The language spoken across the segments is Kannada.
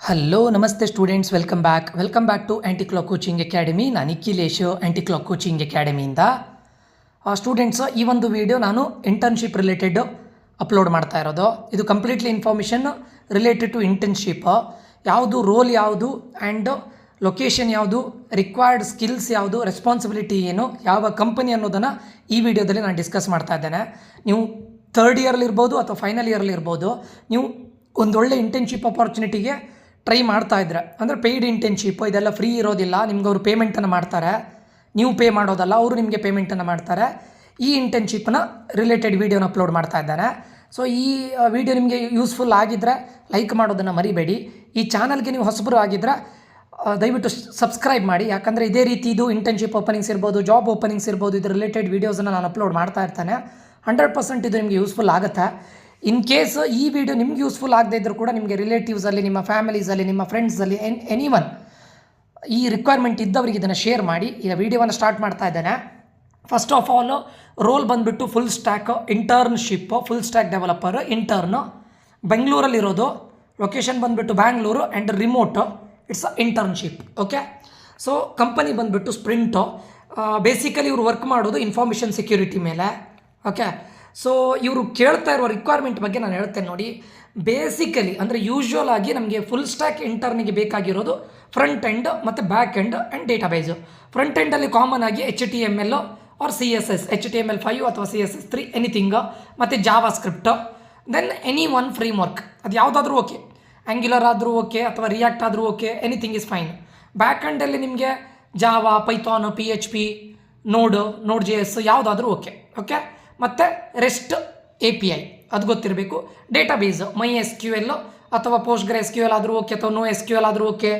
ಹಲೋ ನಮಸ್ತೆ students, welcome back to anti clock coaching academy. ನಾನು ನಿಖಿಲೇಶ್, ಆ್ಯಂಟಿ ಕ್ಲಾಕ್ ಕೋಚಿಂಗ್ ಅಕಾಡೆಮಿಯಿಂದ. ಸ್ಟೂಡೆಂಟ್ಸ್, ಈ ಒಂದು ವಿಡಿಯೋ ನಾನು ಇಂಟರ್ನ್ಶಿಪ್ ರಿಲೇಟೆಡ್ ಅಪ್ಲೋಡ್ ಮಾಡ್ತಾ ಇರೋದು. ಇದು completely information related to internship. ಯಾವುದು ರೋಲ್ ಯಾವುದು ಆ್ಯಂಡ್ ಲೊಕೇಶನ್ ಯಾವುದು, ರಿಕ್ವೈರ್ಡ್ ಸ್ಕಿಲ್ಸ್ ಯಾವುದು, ರೆಸ್ಪಾನ್ಸಿಬಿಲಿಟಿ ಏನು, ಯಾವ ಕಂಪನಿ ಅನ್ನೋದನ್ನು ಈ ವಿಡಿಯೋದಲ್ಲಿ ನಾನು ಡಿಸ್ಕಸ್ ಮಾಡ್ತಾ ಇದ್ದೇನೆ. ನೀವು ಥರ್ಡ್ ಇಯರ್ಲಿರ್ಬೋದು ಅಥವಾ ಫೈನಲ್ ಇಯರ್ಲಿರ್ಬೋದು, ನೀವು ಒಂದೊಳ್ಳೆ ಇಂಟರ್ನ್ಶಿಪ್ ಅಪಾರ್ಚುನಿಟಿಗೆ ಟ್ರೈ ಮಾಡ್ತಾ ಇದ್ರೆ, ಅಂದರೆ ಪೇಯ್ಡ್ ಇಂಟರ್ನ್ಶಿಪ್ ಇದೆಲ್ಲ ಫ್ರೀ ಇರೋದಿಲ್ಲ. ನಿಮ್ಗೆ ಅವರು ಪೇಮೆಂಟನ್ನು ಮಾಡ್ತಾರೆ, ನೀವು ಪೇ ಮಾಡೋದಲ್ಲ, ಅವರು ನಿಮಗೆ ಪೇಮೆಂಟನ್ನು ಮಾಡ್ತಾರೆ. ಈ ಇಂಟರ್ನ್ಶಿಪ್ನ ರಿಲೇಟೆಡ್ ವೀಡಿಯೋನ ಅಪ್ಲೋಡ್ ಮಾಡ್ತಾ ಇದ್ದಾನೆ. ಸೊ ಈ ವಿಡಿಯೋ ನಿಮಗೆ ಯೂಸ್ಫುಲ್ ಆಗಿದ್ದರೆ ಲೈಕ್ ಮಾಡೋದನ್ನು ಮರಿಬೇಡಿ. ಈ ಚಾನಲ್ಗೆ ನೀವು ಹೊಸಬರು ಆಗಿದ್ದರೆ ದಯವಿಟ್ಟು ಸಬ್ಸ್ಕ್ರೈಬ್ ಮಾಡಿ, ಯಾಕಂದರೆ ಇದೇ ರೀತಿ ಇದು ಇಂಟರ್ನ್ಶಿಪ್ ಓಪನಿಂಗ್ಸ್ ಇರ್ಬೋದು, ಜಾಬ್ ಓಪನಿಂಗ್ಸ್ ಇರ್ಬೋದು, ಇದು ರಿಲೇಟೆಡ್ ವೀಡಿಯೋಸನ್ನು ನಾನು ಅಪ್ಲೋಡ್ ಮಾಡ್ತಾ ಇರ್ತಾನೆ. 100% ಇದು ನಿಮಗೆ ಯೂಸ್ಫುಲ್ ಆಗುತ್ತೆ. ಇನ್ ಕೇಸ್ ಈ ವಿಡಿಯೋ ನಿಮ್ಗೆ ಯೂಸ್ಫುಲ್ ಆಗದೇ ಇದ್ದರೂ ಕೂಡ ನಿಮಗೆ ರಿಲೇಟಿವ್ಸಲ್ಲಿ, ನಿಮ್ಮ ಫ್ಯಾಮಿಲೀಸಲ್ಲಿ, ನಿಮ್ಮ ಫ್ರೆಂಡ್ಸಲ್ಲಿ ಎನಿವನ್ ಈ ರಿಕ್ವೈರ್ಮೆಂಟ್ ಇದ್ದವರಿಗೆ ಇದನ್ನು ಶೇರ್ ಮಾಡಿ. ಈಗ ವಿಡಿಯೋವನ್ನು ಸ್ಟಾರ್ಟ್ ಮಾಡ್ತಾ ಇದ್ದೇನೆ. ಫಸ್ಟ್ ಆಫ್ ಆಲ್, ರೋಲ್ ಬಂದುಬಿಟ್ಟು full stack internship, full stack developer intern, ಬೆಂಗಳೂರಲ್ಲಿರೋದು. ಲೊಕೇಶನ್ ಬಂದುಬಿಟ್ಟು Bangalore and remote. It's internship. Okay, so company ಬಂದುಬಿಟ್ಟು ಸ್ಪ್ರಿಂಟು. ಬೇಸಿಕಲಿ ಇವರು ವರ್ಕ್ ಮಾಡೋದು ಇನ್ಫಾರ್ಮೇಷನ್ ಸೆಕ್ಯೂರಿಟಿ ಮೇಲೆ. ಓಕೆ, ಸೊ ಇವರು ಕೇಳ್ತಾ ಇರುವ ರಿಕ್ವೈರ್ಮೆಂಟ್ ಬಗ್ಗೆ ನಾನು ಹೇಳ್ತೇನೆ ನೋಡಿ. ಬೇಸಿಕಲಿ ಅಂದರೆ ಯೂಶ್ವಲ್ ಆಗಿ ನಮಗೆ ಫುಲ್ ಸ್ಟ್ಯಾಕ್ ಇಂಟರ್ನಿಗೆ ಬೇಕಾಗಿರೋದು ಫ್ರಂಟ್ ಎಂಡ್ ಮತ್ತು back end and database. Front ಎಂಡಲ್ಲಿ ಕಾಮನ್ ಆಗಿ HTML ಆರ್ CSS, HTML5 ಅಥವಾ CSS3 ಎನಿಥಿಂಗ್, ಮತ್ತು JavaScript, then any one framework. ಅದು ಯಾವುದಾದ್ರೂ ಓಕೆ, ಆ್ಯಂಗ್ಯುಲರ್ ಆದರೂ ಓಕೆ ಅಥವಾ ರಿಯಾಕ್ಟ್ ಆದರೂ okay, anything is fine. Back ಎಂಡಲ್ಲಿ ನಿಮಗೆ Java, Python, PHP, Node JS ಯಾವುದಾದ್ರೂ ಓಕೆ. ಓಕೆ, ಮತ್ತು ರೆಸ್ಟ್ API ಅದು ಗೊತ್ತಿರಬೇಕು. ಡೇಟಾಬೇಸ್ MySQL ಅಥವಾ PostgreSQL ಆದರೂ ಓಕೆ, ಅಥವಾ NoSQL ಆದರೂ ಓಕೆ,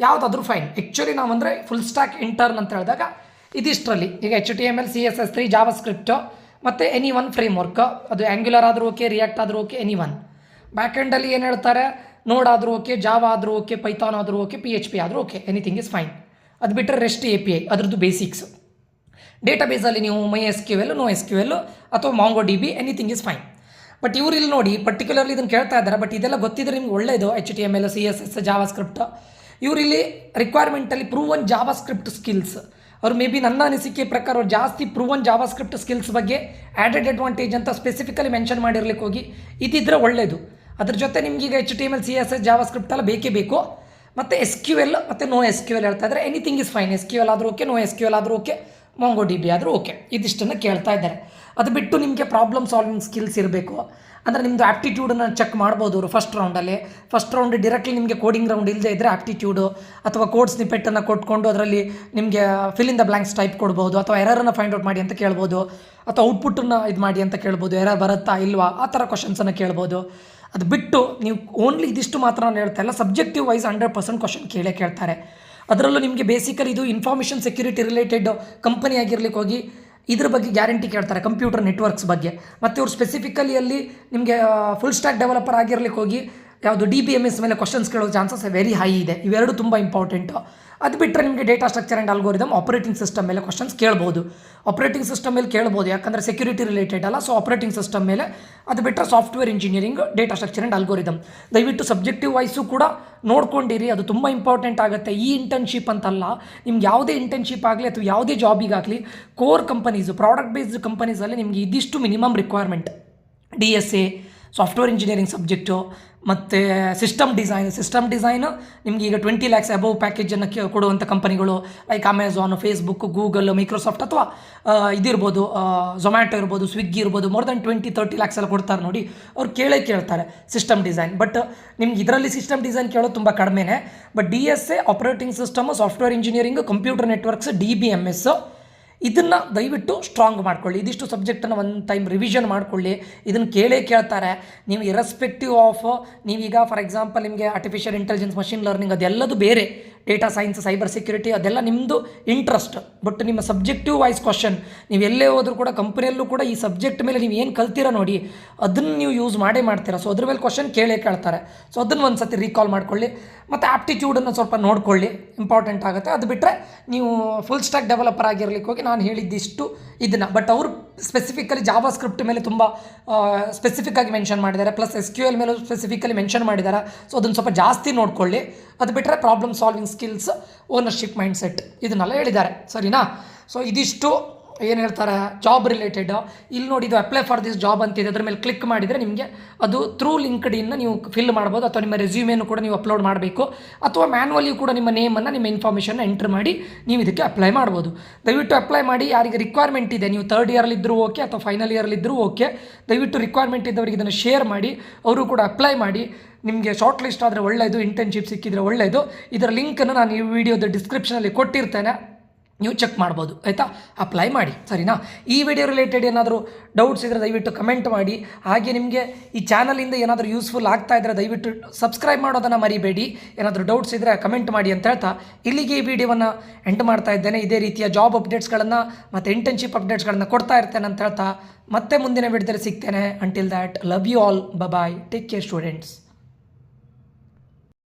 ಯಾವುದಾದ್ರೂ ಫೈನ್. ಆ್ಯಕ್ಚುಲಿ ನಾವು ಅಂದರೆ ಫುಲ್ ಸ್ಟ್ಯಾಕ್ ಇಂಟರ್ನ್ ಅಂತ ಹೇಳಿದಾಗ ಇದಿಷ್ಟರಲ್ಲಿ ಈಗ HTML, CSS3, ಜಾವಾ ಸ್ಕ್ರಿಪ್ಟು ಮತ್ತು ಎನಿ ಒನ್ ಫ್ರೇಮ್ ವರ್ಕ್. ಅದು ಆ್ಯಂಗ್ಯುಲರ್ ಆದರೂ ಓಕೆ, ರಿಯಾಕ್ಟ್ ಆದರೂ ಓಕೆ, ಎನಿ ಒನ್. ಬ್ಯಾಕ್ ಎಂಡಲ್ಲಿ ಏನು ಹೇಳ್ತಾರೆ, ನೋಡ್ ಆದರೂ ಓಕೆ, ಜಾವಾ ಆದರೂ ಓಕೆ, ಪೈಥಾನ್ ಆದರೂ ಓಕೆ, PHP ಆದರೂ ಓಕೆ, ಎನಿಥಿಂಗ್ ಇಸ್ ಫೈನ್. ಅದು ಬಿಟ್ಟರೆ ರೆಸ್ಟ್ API ಅದರದ್ದು ಬೇಸಿಕ್ಸ್. ಡೇಟಾಬೇಸಲ್ಲಿ ನೀವು MySQL, NoSQL ಅಥವಾ MongoDB, anything is fine. But ಇವ್ರು ಇಲ್ಲಿ ನೋಡಿ ಪರ್ಟಿಕ್ಯುಲರ್ಲಿ ಇದನ್ನು ಕೇಳ್ತಾ ಇದ್ದಾರೆ. ಬಟ್ ಇದೆಲ್ಲ ಗೊತ್ತಿದ್ರೆ ನಿಮ್ಗೆ ಒಳ್ಳೆಯದು. HTML, CSS, Java script. ಇವರು ಇಲ್ಲಿ ರಿಕ್ವೈರ್ಮೆಂಟಲ್ಲಿ ಪ್ರೂವನ್ ಜಾವಾ ಸ್ಕ್ರಿಪ್ಟ್ ಸ್ಕಿಲ್ಸ್. ಅವ್ರು ಮೇ ಬಿ ನನ್ನ ಅನಿಸಿಕೆ ಪ್ರಕಾರ ಅವ್ರು ಜಾಸ್ತಿ ಪ್ರೂವನ್ ಜಾವಾ ಸ್ಕ್ರಿಪ್ಟ್ ಸ್ಕಿಲ್ಸ್ ಬಗ್ಗೆ ಆ್ಯಡೆಡ್ ಅಡ್ವಾಂಟೇಜ್ ಅಂತ ಸ್ಪೆಸಿಫಿಕಲಿ ಮೆನ್ಷನ್ ಮಾಡಿರ್ಲಿಕ್ಕೆ ಹೋಗಿ ಇದಿದ್ರೆ ಒಳ್ಳೆಯದು. ಅದ್ರ ಜೊತೆ ನಿಮಗೀಗ HTML, CSS, ಜಾವಾ ಸ್ಕ್ರಿಪ್ಟ್ ಎಲ್ಲ ಬೇಕೇ ಬೇಕು. ಮತ್ತು SQL ಮತ್ತು NoSQL ಹೇಳ್ತಾ ಇದ್ದಾರೆ. Anything is fine. SQL ಆದರೂ ಓಕೆ, NoSQL ಆದರೂ ಓಕೆ, MongoDB ಆದರೂ ಓಕೆ. ಇದಿಷ್ಟನ್ನು ಕೇಳ್ತಾ ಇದ್ದಾರೆ. ಅದು ಬಿಟ್ಟು ನಿಮಗೆ ಪ್ರಾಬ್ಲಮ್ ಸಾಲ್ವಿಂಗ್ ಸ್ಕಿಲ್ಸ್ ಇರಬೇಕು. ಅಂದರೆ ನಿಮ್ಮದು ಆ್ಯಪ್ಟಿಟ್ಯೂಡನ್ನು ಚೆಕ್ ಮಾಡ್ಬೋದು ಅವರು ಫಸ್ಟ್ ರೌಂಡ್ ಡೈರೆಕ್ಟ್ಲಿ ನಿಮಗೆ ಕೋಡಿಂಗ್ ರೌಂಡ್ ಇಲ್ಲದೆ ಇದ್ದರೆ ಆ್ಯಪ್ಟಿಟ್ಯೂಡು ಅಥವಾ ಕೋಡ್ ಸ್ನಿಪೆಟ್ಟನ್ನು ಕೊಟ್ಕೊಂಡು ಅದರಲ್ಲಿ ನಿಮಗೆ fill in the blanks type ಕೊಡ್ಬೋದು, ಅಥವಾ ಎರರನ್ನು ಫೈಂಡ್ ಔಟ್ ಮಾಡಿ ಅಂತ ಕೇಳ್ಬೋದು, ಅಥವಾ ಔಟ್ಪುಟ್ಟನ್ನು ಇದು ಮಾಡಿ ಅಂತ ಕೇಳ್ಬೋದು, ಎರರ್ ಬರುತ್ತಾ ಇಲ್ವಾ ಆ ಥರ ಕ್ವಶನ್ಸನ್ನು ಕೇಳ್ಬೋದು. ಅದು ಬಿಟ್ಟು ನೀವು ಓನ್ಲಿ ಇದಿಷ್ಟು ಮಾತ್ರ ನಾನು ಹೇಳ್ತಾ ಇಲ್ಲ, ಸಬ್ಜೆಕ್ಟಿವ್ ವೈಸ್ 100% ಕ್ವಶನ್ ಕೇಳ್ತಾರೆ. ಅದರಲ್ಲೂ ನಿಮಗೆ ಬೇಸಿಕಲಿ ಇದು ಇನ್ಫಾರ್ಮೇಷನ್ ಸೆಕ್ಯೂರಿಟಿ ರಿಲೇಟೆಡ್ ಕಂಪನಿ ಆಗಿರ್ಲಿಕ್ಕೆ ಹೋಗಿ ಇದ್ರ ಬಗ್ಗೆ ಗ್ಯಾರಂಟಿ ಕೇಳ್ತಾರೆ, ಕಂಪ್ಯೂಟರ್ ನೆಟ್ವರ್ಕ್ಸ್ ಬಗ್ಗೆ. ಮತ್ತು ಇವ್ರು ಸ್ಪೆಸಿಫಿಕಲಿ ಅಲ್ಲಿ ನಿಮಗೆ ಫುಲ್ ಸ್ಟ್ಯಾಕ್ ಡೆವಲಪರ್ ಆಗಿರ್ಲಿಕ್ಕೆ ಹೋಗಿ ಯಾವುದು DBMS ಮೇಲೆ ಕ್ವಶನ್ಸ್ ಕೇಳೋ ಚಾನ್ಸಸ್ ವೆರಿ ಹೈ ಇದೆ. ಇವೆರಡು ತುಂಬ ಇಂಪಾರ್ಟೆಂಟು. ಅದು ಬಿಟ್ಟರೆ ನಿಮಗೆ data structure and algorithm, operating system ಮೇಲೆ ಕ್ವಶನ್ಸ್ ಕೇಳ್ಬೋದು. ಆಪರೇಟಿಂಗ್ ಸಿಸ್ಟಮ್ ಮೇಲೆ ಕೇಳ್ಬೋದು, ಯಾಕಂದರೆ ಸೆಕ್ಯೂರಿಟಿ ರಿಲೇಟೆಡ್ ಅಲ್ಲ. ಸೊ ಆಪರೇಟಿಂಗ್ ಸಿಸ್ಟಮ್ ಮೇಲೆ. ಅದು ಬಿಟ್ಟರೆ software engineering, data structure and algorithm. ದಯವಿಟ್ಟು ಸಬ್ಜೆಕ್ಟಿವ್ ವೈಸು ಕೂಡ ನೋಡ್ಕೊಂಡಿರಿ, ಅದು ತುಂಬ ಇಂಪಾರ್ಟೆಂಟ್ ಆಗುತ್ತೆ. ಈ ಇಂಟರ್ನ್ಶಿಪ್ ಅಂತಲ್ಲ, ನಿಮ್ಗೆ ಯಾವುದೇ ಇಂಟರ್ನ್ಶಿಪ್ ಆಗಲಿ ಅಥವಾ ಯಾವುದೇ ಜಾಬಿಗಾಗಲಿ ಕೋರ್ ಕಂಪನೀಸು, ಪ್ರಾಡಕ್ಟ್ ಬೇಸ್ಡ್ ಕಂಪನೀಸಲ್ಲಿ ನಿಮಗೆ ಇದಿಷ್ಟು minimum requirement. DSA, software engineering subject, ಮತ್ತು ಸಿಸ್ಟಮ್ ಡಿಸೈನು ನಿಮಗೆ ಈಗ 20 lakhs ಅಬೌವ್ ಪ್ಯಾಕೇಜನ್ನು ಕೊಡುವಂಥ ಕಂಪನಿಗಳು like Amazon, Facebook, Google, Microsoft, ಅಥವಾ ಇದಿರ್ಬೋದು ಝೊಮ್ಯಾಟೊ ಇರ್ಬೋದು, ಸ್ವಿಗ್ಗಿ ಇರ್ಬೋದು, ಮೋರ್ ದೆನ್ 20-30 lakhs ಎಲ್ಲ ಕೊಡ್ತಾರೆ ನೋಡಿ. ಅವ್ರು ಕೇಳ್ತಾರೆ ಸಿಸ್ಟಮ್ ಡಿಸೈನ್. ಬಟ್ ನಿಮ್ಗೆ ಇದರಲ್ಲಿ ಸಿಸ್ಟಮ್ ಡಿಸೈನ್ ಕೇಳೋದು ತುಂಬ ಕಡಿಮೆನೇ. But DSA, operating system, software engineering, computer networks, DBMS ಇದನ್ನು ದಯವಿಟ್ಟು ಸ್ಟ್ರಾಂಗ್ ಮಾಡ್ಕೊಳ್ಳಿ. ಇದಿಷ್ಟು ಸಬ್ಜೆಕ್ಟನ್ನು ಒಂದು ಟೈಮ್ ರಿವಿಷನ್ ಮಾಡ್ಕೊಳ್ಳಿ. ಇದನ್ನು ಕೇಳ್ತಾರೆ. ನೀವು ಇರೆಸ್ಪೆಕ್ಟಿವ್ ಆಫ್ ನೀವೀಗ ಫಾರ್ ಎಕ್ಸಾಂಪಲ್ ನಿಮಗೆ ಆರ್ಟಿಫಿಷಿಯಲ್ ಇಂಟೆಲಿಜೆನ್ಸ್, ಮಷಿನ್ ಲರ್ನಿಂಗ್ ಅದೆಲ್ಲದು ಬೇರೆ, ಡೇಟಾ ಸೈನ್ಸ್, ಸೈಬರ್ ಸೆಕ್ಯೂರಿಟಿ ಅದೆಲ್ಲ ನಿಮ್ಮದು ಇಂಟ್ರೆಸ್ಟ್. ಬಟ್ ನಿಮ್ಮ ಸಬ್ಜೆಕ್ಟಿವ್ ವೈಸ್ ಕ್ವಶನ್ ನೀವು ಎಲ್ಲೇ ಹೋದರೂ ಕೂಡ ಕಂಪ್ನಿಯಲ್ಲೂ ಕೂಡ ಈ ಸಬ್ಜೆಕ್ಟ್ ಮೇಲೆ ನೀವು ಏನು ಕಲ್ತೀರ ನೋಡಿ ಅದನ್ನು ನೀವು ಯೂಸ್ ಮಾಡ್ತೀರಾ. ಸೊ ಅದ್ರ ಮೇಲೆ ಕ್ವಶನ್ ಕೇಳ್ತಾರೆ. ಸೊ ಅದನ್ನು ಒಂದು ಸತಿ ರೀಕಾಲ್ ಮಾಡ್ಕೊಳ್ಳಿ. ಮತ್ತು ಆ್ಯಪ್ಟಿಟ್ಯೂಡನ್ನು ಸ್ವಲ್ಪ ನೋಡ್ಕೊಳ್ಳಿ, ಇಂಪಾರ್ಟೆಂಟ್ ಆಗುತ್ತೆ. ಅದು ಬಿಟ್ಟರೆ ನೀವು ಫುಲ್ ಸ್ಟ್ಯಾಕ್ ಡೆವಲಪರ್ ಆಗಿರ್ಲಿಕ್ಕೆ ಹೋಗಿ ನಾನು ಹೇಳಿದ್ದಿಷ್ಟು ಇದನ್ನು. ಬಟ್ ಅವರು ಸ್ಪೆಸಿಫಿಕಲಿ ಜಾವಾ ಸ್ಕ್ರಿಪ್ಟ್ ಮೇಲೆ ತುಂಬ ಸ್ಪೆಸಿಫಿಕ್ಕಾಗಿ ಮೆನ್ಷನ್ ಮಾಡಿದ್ದಾರೆ, ಪ್ಲಸ್ SQL ಮೇಲೂ ಸ್ಪೆಸಿಫಿಕಲಿ ಮೆನ್ಷನ್ ಮಾಡಿದ್ದಾರೆ. ಸೊ ಅದನ್ನು ಸ್ವಲ್ಪ ಜಾಸ್ತಿ ನೋಡ್ಕೊಳ್ಳಿ. ಅದು ಬಿಟ್ಟರೆ problem solving skills, ownership mindset ಇದನ್ನೆಲ್ಲ ಹೇಳಿದ್ದಾರೆ, ಸರಿನಾ? ಸೊ ಇದಿಷ್ಟು ಏನು ಹೇಳ್ತಾರೆ ಜಾಬ್ ರಿಲೇಟೆಡ್. ಇಲ್ಲಿ ನೋಡಿ, ಇದು ಅಪ್ಲೈ ಫಾರ್ ದಿಸ್ ಜಾಬ್ ಅಂತಿದೆ, ಅದ್ರ ಮೇಲೆ ಕ್ಲಿಕ್ ಮಾಡಿದರೆ ನಿಮಗೆ ಅದು ಥ್ರೂ ಲಿಂಕ್ಡ್ಇನ್ನ ನೀವು ಫಿಲ್ ಮಾಡ್ಬೋದು, ಅಥವಾ ನಿಮ್ಮ ರೆಸ್ಯೂಮೇನು ಕೂಡ ನೀವು ಅಪ್ಲೋಡ್ ಮಾಡಬೇಕು, ಅಥವಾ ಮ್ಯಾನ್ಯಲಿ ಕೂಡ ನಿಮ್ಮ ನೇಮನ್ನು, ನಿಮ್ಮ ಇನ್ಫಾರ್ಮೇಷನ್ನ ಎಂಟ್ರ್ ಮಾಡಿ ನೀವು ಇದಕ್ಕೆ ಅಪ್ಲೈ ಮಾಡ್ಬೋದು. ದಯವಿಟ್ಟು ಅಪ್ಲೈ ಮಾಡಿ. ಯಾರಿಗೆ ರಿಕ್ವೈರ್ಮೆಂಟ್ ಇದೆ, ನೀವು 3rd ಇಯರ್ಲಿದ್ದರೂ ಓಕೆ ಅಥವಾ ಫೈನಲ್ ಇಯರ್ಲಿದ್ದರೂ ಓಕೆ, ದಯವಿಟ್ಟು ರಿಕ್ವೈರ್ಮೆಂಟ್ ಇದ್ದವರಿಗೆ ಇದನ್ನು ಶೇರ್ ಮಾಡಿ, ಅವರು ಕೂಡ ಅಪ್ಲೈ ಮಾಡಿ. ನಿಮಗೆ ಶಾರ್ಟ್ ಲಿಸ್ಟ್ ಆದರೆ ಒಳ್ಳೆಯದು, ಇಂಟರ್ನ್ಶಿಪ್ ಸಿಕ್ಕಿದರೆ ಒಳ್ಳೆಯದು. ಇದರ ಲಿಂಕನ್ನು ನಾನು ಈ ವಿಡಿಯೋದ ಡಿಸ್ಕ್ರಿಪ್ಷನಲ್ಲಿ ಕೊಟ್ಟಿರ್ತೇನೆ, ನೀವು ಚೆಕ್ ಮಾಡ್ಬೋದು, ಆಯಿತಾ? ಅಪ್ಲೈ ಮಾಡಿ, ಸರಿನಾ? ಈ ವಿಡಿಯೋ ರಿಲೇಟೆಡ್ ಏನಾದರೂ ಡೌಟ್ಸ್ ಇದ್ದರೆ ದಯವಿಟ್ಟು ಕಮೆಂಟ್ ಮಾಡಿ. ಹಾಗೆ ನಿಮಗೆ ಈ ಚಾನಲಿಂದ ಏನಾದರೂ ಯೂಸ್ಫುಲ್ ಆಗ್ತಾ ಇದ್ದರೆ ದಯವಿಟ್ಟು ಸಬ್ಸ್ಕ್ರೈಬ್ ಮಾಡೋದನ್ನು ಮರಿಬೇಡಿ. ಏನಾದರೂ ಡೌಟ್ಸ್ ಇದ್ದರೆ ಕಮೆಂಟ್ ಮಾಡಿ ಅಂತ ಹೇಳ್ತಾ ಇಲ್ಲಿಗೆ ಈ ವಿಡಿಯೋವನ್ನು ಎಂಡ್ ಮಾಡ್ತಾ ಇದ್ದೇನೆ. ಇದೇ ರೀತಿಯ ಜಾಬ್ ಅಪ್ಡೇಟ್ಸ್ಗಳನ್ನು ಮತ್ತು ಇಂಟರ್ನ್ಶಿಪ್ ಅಪ್ಡೇಟ್ಸ್ಗಳನ್ನು ಕೊಡ್ತಾ ಇರ್ತೇನೆ ಅಂತ ಹೇಳ್ತಾ ಮತ್ತೆ ಮುಂದಿನ ವಿಡಿಯೋದಲ್ಲಿ ಸಿಗ್ತೇನೆ. Until that, love you all, bye, take care students.